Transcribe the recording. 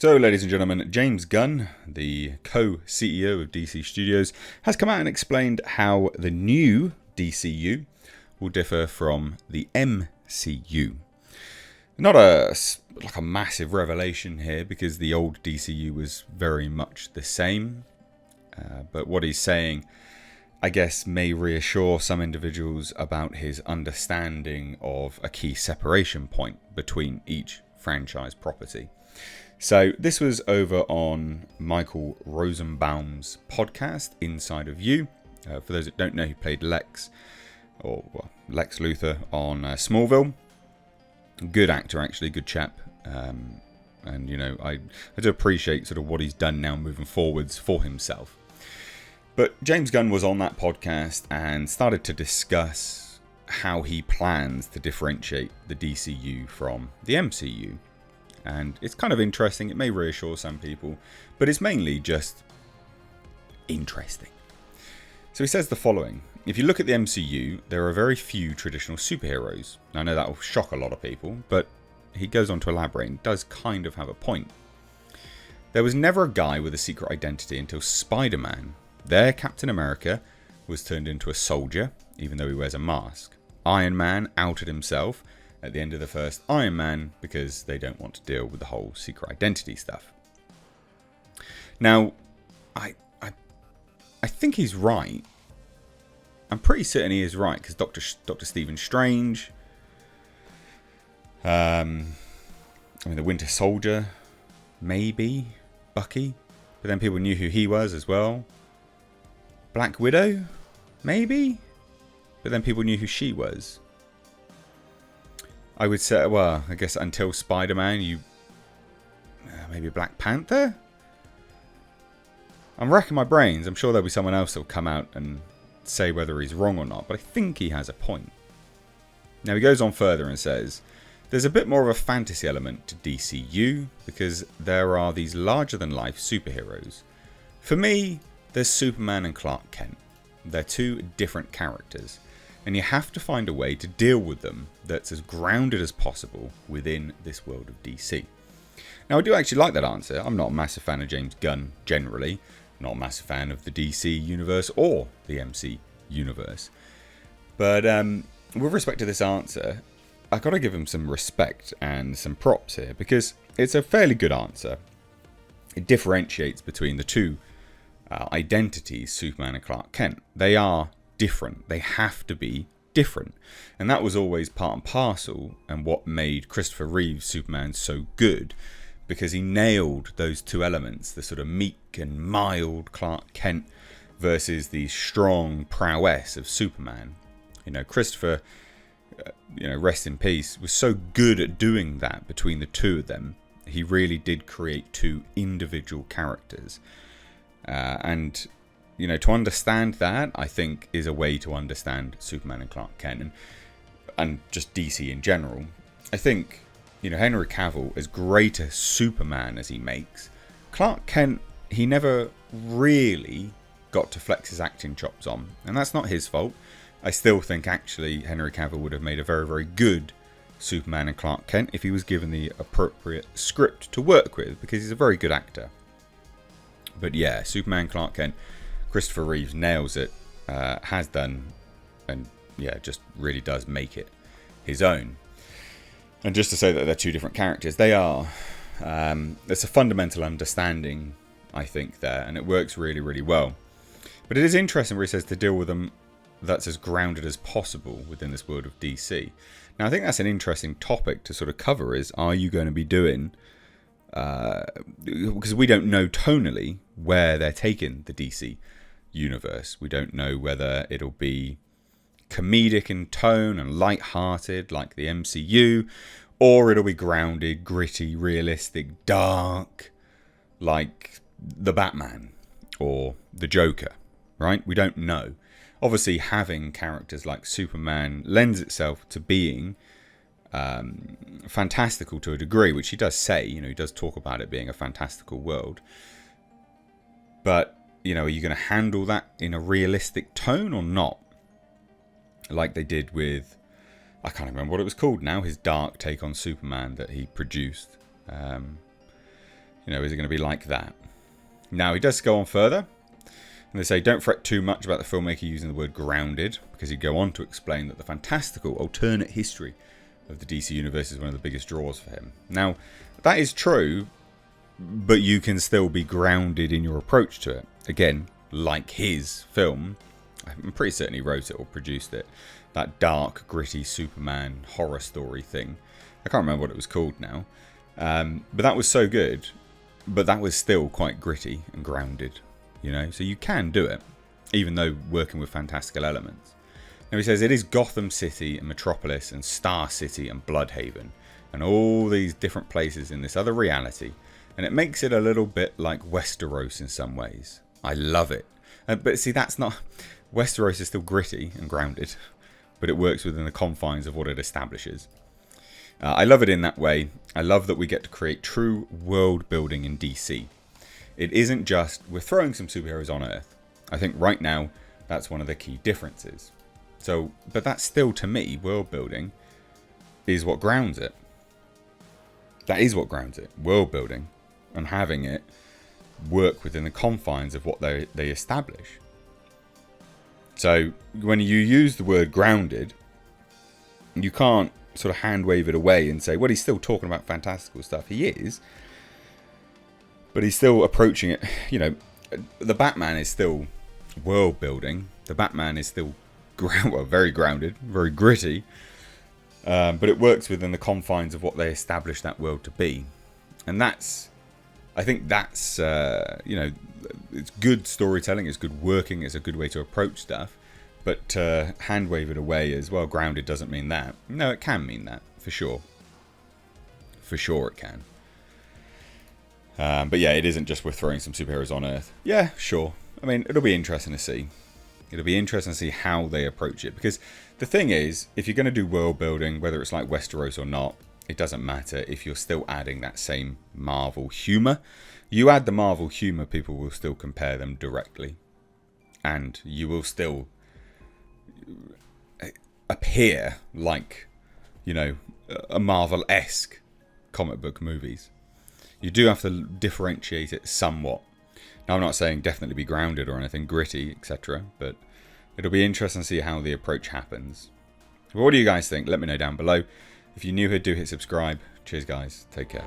So, ladies and gentlemen, James Gunn, the co-CEO of DC Studios, has come out and explained how the new DCU will differ from the MCU. Not a massive revelation here, because the old DCU was very much the same. But what he's saying, I guess, may reassure some individuals about his understanding of a key separation point between each franchise property. So this was over on Michael Rosenbaum's podcast, Inside of You. For those that don't know, he played Lex Luthor on Smallville. Good actor, actually, good chap. And, you know, I do appreciate sort of what he's done now moving forwards for himself. But James Gunn was on that podcast and started to discuss how he plans to differentiate the DCU from the MCU. And it's kind of interesting. It may reassure some people, but it's mainly just interesting. So he says the following. If you look at the MCU, there are very few traditional superheroes. Now, I know that will shock a lot of people, but he goes on to elaborate and does kind of have a point. There was never a guy with a secret identity until Spider-Man. Their Captain America was turned into a soldier, even though he wears a mask. Iron Man outed himself at the end of the first Iron Man because they don't want to deal with the whole secret identity stuff. Now, I think he's right. I'm pretty certain he is right, because Dr. Stephen Strange, the Winter Soldier, maybe Bucky, but then people knew who he was as well. Black Widow, maybe, but then people knew who she was. I would say, well, I guess until Spider-Man, maybe Black Panther? I'm racking my brains. I'm sure there'll be someone else that'll come out and say whether he's wrong or not, but I think he has a point. Now he goes on further and says, there's a bit more of a fantasy element to DCU, because there are these larger-than-life superheroes. For me, there's Superman and Clark Kent. They're two different characters, and you have to find a way to deal with them that's as grounded as possible within this world of DC. Now, I do actually like that answer. I'm not a massive fan of James Gunn generally. Not a massive fan of the DC universe or the MC universe. But with respect to this answer, I've got to give him some respect and some props here, because it's a fairly good answer. It differentiates between the two identities, Superman and Clark Kent. They are different. They have to be different. And that was always part and parcel, and what made Christopher Reeve's Superman so good, because he nailed those two elements, the sort of meek and mild Clark Kent versus the strong prowess of Superman. You know, Christopher, rest in peace, was so good at doing that between the two of them. He really did create two individual characters. And to understand that, I think, is a way to understand Superman and Clark Kent and just DC in general. I think, Henry Cavill, as great a Superman as he makes, Clark Kent, he never really got to flex his acting chops on. And that's not his fault. I still think, actually, Henry Cavill would have made a very, very good Superman and Clark Kent if he was given the appropriate script to work with, because he's a very good actor. But yeah, Superman, Clark Kent, Christopher Reeves nails it, has done, and yeah, just really does make it his own. And just to say that they're two different characters, they are. There's a fundamental understanding, I think, there, and it works really, really well. But it is interesting where he says to deal with them that's as grounded as possible within this world of DC. Now, I think that's an interesting topic to sort of cover, is, are you going to be doing... because we don't know tonally where they're taking the DC universe. We don't know whether it'll be comedic in tone and light-hearted like the MCU, or it'll be grounded, gritty, realistic, dark like the Batman or the Joker, right? We don't know. Obviously, having characters like Superman lends itself to being fantastical to a degree, which he does say, he does talk about it being a fantastical world. But, are you going to handle that in a realistic tone or not? Like they did with, I can't remember what it was called now, his dark take on Superman that he produced. You know, is it going to be like that? Now, he does go on further. And they say, don't fret too much about the filmmaker using the word grounded, because he'd go on to explain that the fantastical alternate history of the DC universe is one of the biggest draws for him. Now, that is true, but you can still be grounded in your approach to it. Again, like his film, I'm pretty certain he wrote it or produced it, that dark, gritty Superman horror story thing. I can't remember what it was called now. But that was so good, but that was still quite gritty and grounded. You know, so you can do it, even though working with fantastical elements. Now he says it is Gotham City and Metropolis and Star City and Bloodhaven and all these different places in this other reality, and it makes it a little bit like Westeros in some ways. I love it. But see, that's not... Westeros is still gritty and grounded, but it works within the confines of what it establishes. I love it in that way. I love that we get to create true world building in DC. It isn't just, we're throwing some superheroes on Earth. I think right now, that's one of the key differences. So, but that's still, to me, world building is what grounds it. That is what grounds it. World building and having it work within the confines of what they establish. So, when you use the word grounded, you can't sort of hand wave it away and say, well, he's still talking about fantastical stuff. He is. But he's still approaching it, you know, the Batman is still world building. The Batman is still very grounded, very gritty. But it works within the confines of what they establish that world to be. And I think that's, you know, it's good storytelling, it's good working, it's a good way to approach stuff. But hand wave it away as, well, grounded doesn't mean that. No, it can mean that, for sure. For sure it can. But yeah, it isn't just we're throwing some superheroes on Earth. Yeah, sure. I mean, it'll be interesting to see. It'll be interesting to see how they approach it. Because the thing is, if you're going to do world building, whether it's like Westeros or not, it doesn't matter if you're still adding that same Marvel humour. You add the Marvel humour, people will still compare them directly. And you will still appear like, you know, a Marvel-esque comic book movies. You do have to differentiate it somewhat. Now, I'm not saying definitely be grounded or anything, gritty, etc. But it'll be interesting to see how the approach happens. But what do you guys think? Let me know down below. If you're new here, do hit subscribe. Cheers, guys. Take care.